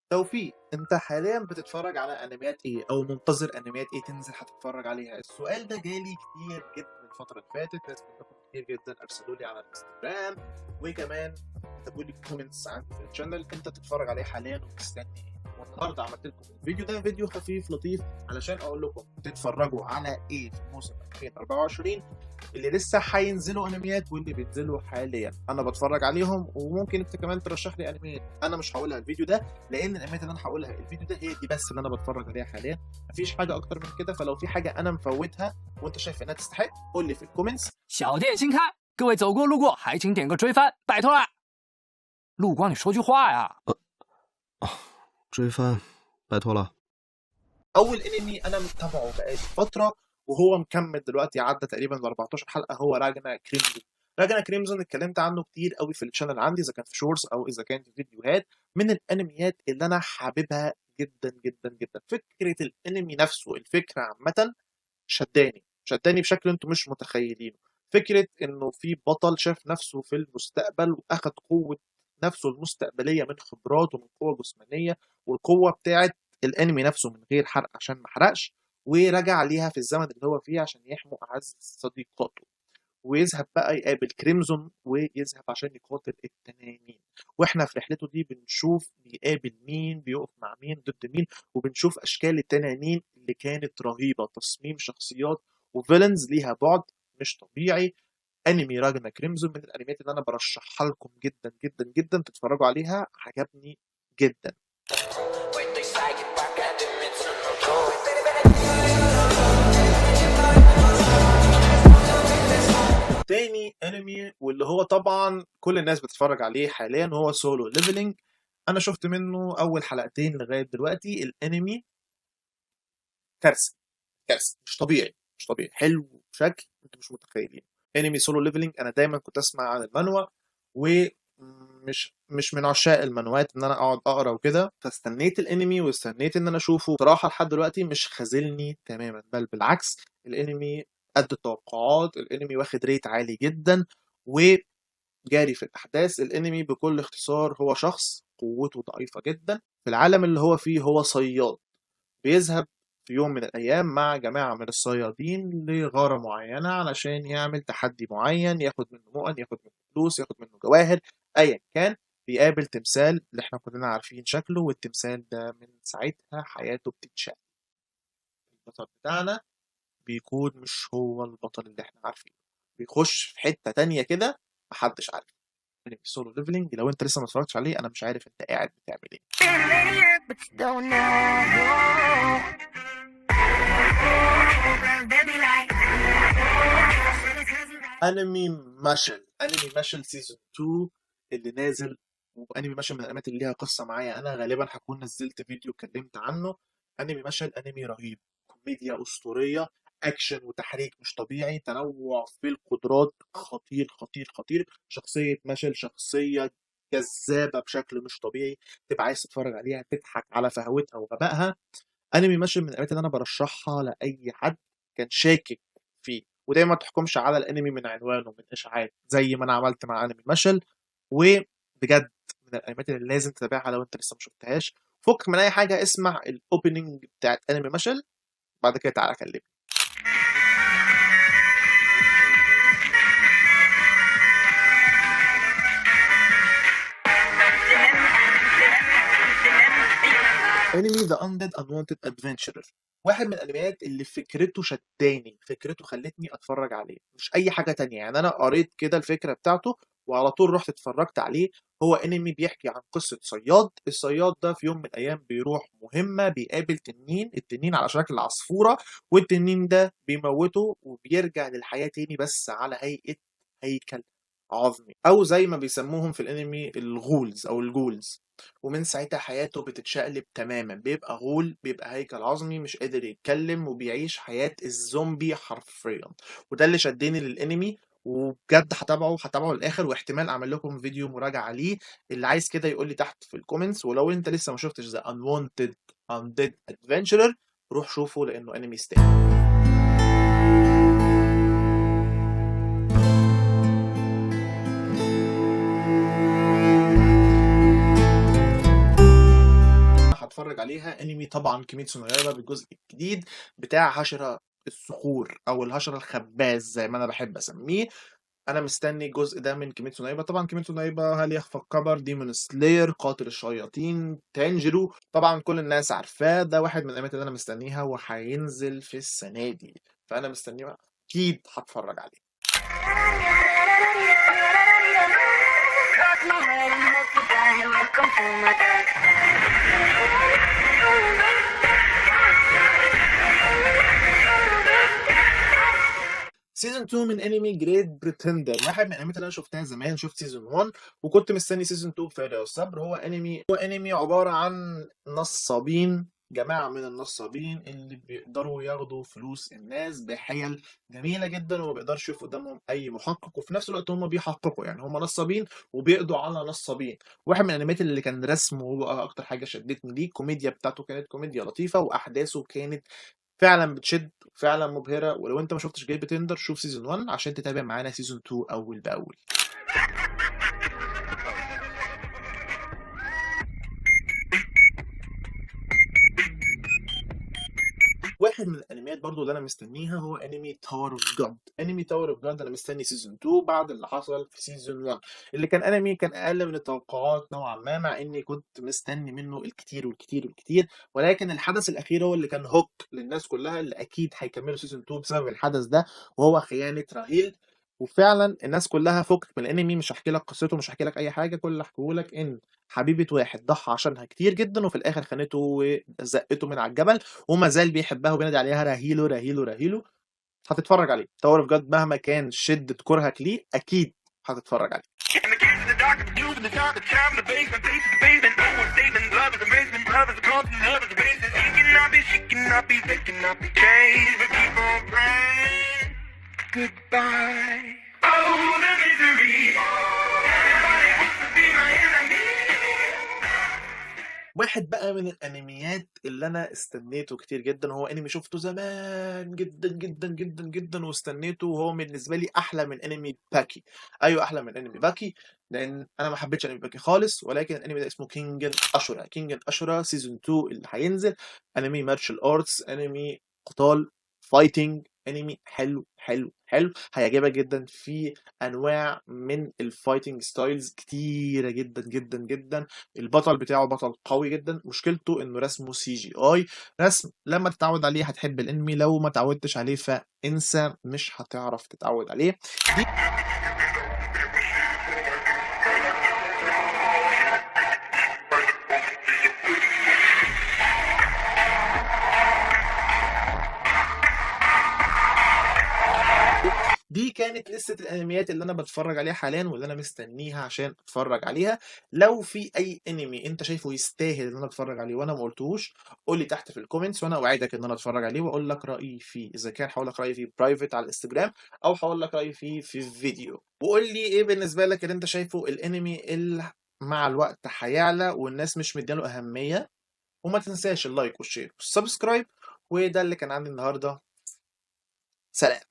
توفيق، انت حاليا بتتفرج على انميات ايه او منتظر انميات ايه تنزل هتتفرج عليها؟ السؤال ده جالي كتير جدا الفتره اللي فاتت. ناس منكم كتير جدا ارسلوا لي على الانستجرام، وكمان كتبوا لي كومنتس عندي في الشانل انت بتتفرج عليه حاليا ومستني ايه. والنهارده عملت لكم الفيديو ده فيديو خفيف لطيف علشان اقول لكم تتفرجوا على ايه في موسم 2024 اللي لسه هينزلوا انميات واللي بينزلوا حاليا. انا بتفرج عليهم وممكن انت كمان ترشح لي انميات. انا مش هقولها الفيديو ده لان الانميات اللي انا هقولها الفيديو ده هي دي بس اللي انا بتفرج عليها حاليا، مفيش حاجه اكتر من كده. فلو في حاجه انا مفوتها وانت شايف انها تستحق قول لي في الكومنتس.小店新开，各位走过路过还请点个追番，拜托啦！陆光，你说句话呀！追番，拜托了。 اول انمي انا متابعه بقالي فتره وهو مكمل دلوقتي، عدى تقريبا ل 14 حلقه، هو راجنا كريمزون. راجنا كريمزون اتكلمت عنه كتير قوي في الشانل عندي، اذا كان في شورتس او اذا كان في فيديوهات. من الانميات اللي انا حاببها جدا جدا جدا. فكره الانمي نفسه، الفكره عامه شداني بشكل انتم مش متخيلينه. فكره انه في بطل شاف نفسه في المستقبل واخد قوه نفسه المستقبليه من خبرات ومن قوه جسمانيه، والقوه بتاعت الانمي نفسه من غير حرق عشان ما احرقش، ورجع ليها في الزمن اللي هو فيه عشان يحموا اعز صديقاته، ويذهب بقى يقابل كريمزون ويذهب عشان يقاتل التنانين. واحنا في رحلته دي بنشوف بيقابل مين، بيقف مع مين، ضد مين، وبنشوف اشكال التنانين اللي كانت رهيبه، تصميم شخصيات وفيلنز ليها بعد مش طبيعي. انمي راجنا كريمزون من الانميات اللي انا برشحها لكم جدا جدا جدا تتفرجوا عليها، عجبني جدا. تاني انمي واللي هو طبعا كل الناس بتتفرج عليه حاليا هو سولو ليفلينج. انا شفت منه اول حلقتين لغايه دلوقتي. الانمي كارثه، كارثه مش طبيعي حلو بشكل انتوا مش متخيلين. انمي سولو ليفلينج انا دايما كنت اسمع عن المانوا ومش من عشاق المانوات ان انا اقعد اقرا وكده، فاستنيت الانمي واستنيت ان انا اشوفه. بصراحه لحد دلوقتي مش خازلني تماما، بل بالعكس الانمي قد التوقعات. الانمي واخد ريت عالي جدا وجاري في الاحداث. الانمي بكل اختصار هو شخص قوته ضعيفه جدا في العالم اللي هو فيه، هو صياد بيذهب في يوم من الأيام مع جماعة من الصيادين لغارة معينة علشان يعمل تحدي معين، ياخد منه مؤن، ياخد منه فلوس، ياخد منه جواهر، أيا كان. بيقابل تمثال اللي احنا كلنا عارفين شكله، والتمثال ده من ساعتها حياته بتتشقلب. البطل بتاعنا بيكون مش هو البطل اللي احنا عارفينه، بيخش في حتة تانية كده محدش عارف. انمي سولو ليفلينج لو انت لسه ما اتفرجتش عليه انا مش عارف انت قاعد بتعمل ايه. انمي ماشل سيزون 2 اللي نازل، وانمي ماشل من الانميات اللي ليها قصه معايا. انا غالبا هكون نزلت فيديو اتكلمت عنه. انمي ماشل انمي رهيب، كوميديا اسطوريه، اكشن وتحريك مش طبيعي، تنوع في القدرات خطير خطير خطير. شخصيه ماشل شخصيه جذابه بشكل مش طبيعي، تبقى عايز تتفرج عليها تضحك على فهوتها وغبائها. انمي ماشل من الانميات اللي انا برشحها لاي حد كان شاكك فيه. ودايما ما تحكمش على الانمي من عنوانه، من اشاعات زي ما انا عملت مع انمي ماشل. وبجد من الانميات اللي لازم تتابعها لو انت لسه ما شفتهاش. فك من اي حاجه، اسمع الاوبننج بتاعت انمي ماشل بعد كده تعالى كلمني. انمي ذا اندد انوانتد ادفنتشرر، واحد من الانميات اللي فكرته شداني، فكرته خلتني اتفرج عليه مش اي حاجه تانية. يعني انا قريت كده الفكره بتاعته وعلى طول رحت اتفرجت عليه. هو انمي بيحكي عن قصه صياد. الصياد ده في يوم من الايام بيروح مهمه، بيقابل تنين، التنين على شكل عصفوره، والتنين ده بيموته وبيرجع للحياه تاني بس على هيئه هيكل عظمي، او زي ما بيسموهم في الانمي الغولز او الجولز. ومن ساعتها حياته بتتشقلب تماما، بيبقى غول، بيبقى هيكل عظمي مش قادر يتكلم، وبيعيش حياة الزومبي حرفيا. وده اللي شدني للانمي، وبجد هتابعه للاخر، واحتمال اعمل لكم فيديو مراجعة ليه. اللي عايز كده يقول لي تحت في الكومنتس. ولو انت لسه ما شفتش ذا انوانتد انديد ادفنتشرر روح شوفه لانه انمي يستاهل. اتفرج عليها انمي طبعا كيميتسو نو يايبا بالجزء الجديد بتاع حشرة الصخور او الحشرة الخباز زي ما انا بحب اسميه. انا مستني الجزء ده من كيميتسو نو يايبا. طبعا كيميتسو نو يايبا هل يخفى الخبر، ديمون سلاير، قاتل الشياطين، تانجيرو، طبعا كل الناس عارفاه. ده واحد من الانميات اللي انا مستنيها وهينزل في السنه دي، فانا مستنيه اكيد هتفرج عليه. سيزون 2 من انمي جريت بريتندر، واحد من الانميات اللي انا شفتها زمان. شفت سيزون 1 وكنت مستني سيزون 2 بفارغ الصبر. هو انمي عباره عن نصابين، جماعه من النصابين اللي بيقدروا ياخدوا فلوس الناس بحيل جميله جدا، وما بيقدرش يشوف قدامهم اي محقق، وفي نفس الوقت هم بيحققوا، يعني هم نصابين وبيقضوا على نصابين. واحد من الانميات اللي كان رسمه هو اكتر حاجه شدتني ليه. الكوميديا بتاعته كانت كوميديا لطيفه، واحداثه كانت فعلا بتشد، فعلا مبهره. ولو انت ما شفتش جريت بتندر شوف سيزون 1 عشان تتابع معانا سيزون 2 اول باول. واحد من الانميات برضو اللي انا مستنيها هو انمي تاور اوف جاد. انمي تاور اوف جاد انا مستني سيزون 2 بعد اللي حصل في سيزون 1 اللي كان انمي كان اقل من التوقعات نوعا ما، مع اني كنت مستني منه الكتير والكتير والكتير. ولكن الحدث الاخير هو اللي كان هوك للناس كلها، اللي اكيد هيكملوا سيزون 2 بسبب الحدث ده، وهو خيانة راهيل. وفعلا الناس كلها فكت من الانمي، مش هحكي لك قصته، مش هحكي لك اي حاجه. كل اللي هحكيه لك ان حبيبه واحد ضحى عشانها كتير جدا، وفي الاخر خانته وزقته من على الجبل، وما زال بيحبها وبينادي عليها راهيلو راهيلو راهيلو. هتتفرج عليه تاور اوف جاد مهما كان شدة كرهك ليه، اكيد هتتفرج عليه. واحد بقى من الانميات اللي انا استنيته كتير جدا، هو انمي شفته زمان جدا جدا جدا جدا واستنيته، وهو بالنسبه لي احلى من انمي باكي. ايوه احلى من انمي باكي، لان انا ما حبيتش انمي باكي خالص. ولكن الانمي ده اسمه كينجن اشورا. كينجن اشورا سيزون 2 اللي هينزل. انمي مارشال ارتس، انمي قتال، فايتنج، انمي حلو حلو حلو، هيعجبك جدا. في انواع من الفايتنج ستايلز كتيره جدا جدا جدا. البطل بتاعه بطل قوي جدا، مشكلته انه رسمه CGI. رسم لما تتعود عليه هتحب الانمي، لو ما تعودتش عليه فانسى، مش هتعرف تتعود عليه. دي كانت لسه الانميات اللي انا بتفرج عليها حاليا واللي انا مستنيها عشان اتفرج عليها. لو في اي انمي انت شايفه يستاهل ان انا اتفرج عليه وانا ما قلتهوش، قول لي تحت في الكومنتس وانا اوعدك ان انا اتفرج عليه واقول لك رايي فيه. اذا كان هقول لك رايي فيه برايفت على الانستجرام، او هقول لك رايي فيه في الفيديو. وقول لي ايه بالنسبه لك اللي انت شايفه الانمي اللي مع الوقت هيعلى والناس مش مدياله اهميه. وما تنساش اللايك والشير والسبسكرايب. وده اللي كان عندي النهارده. سلام.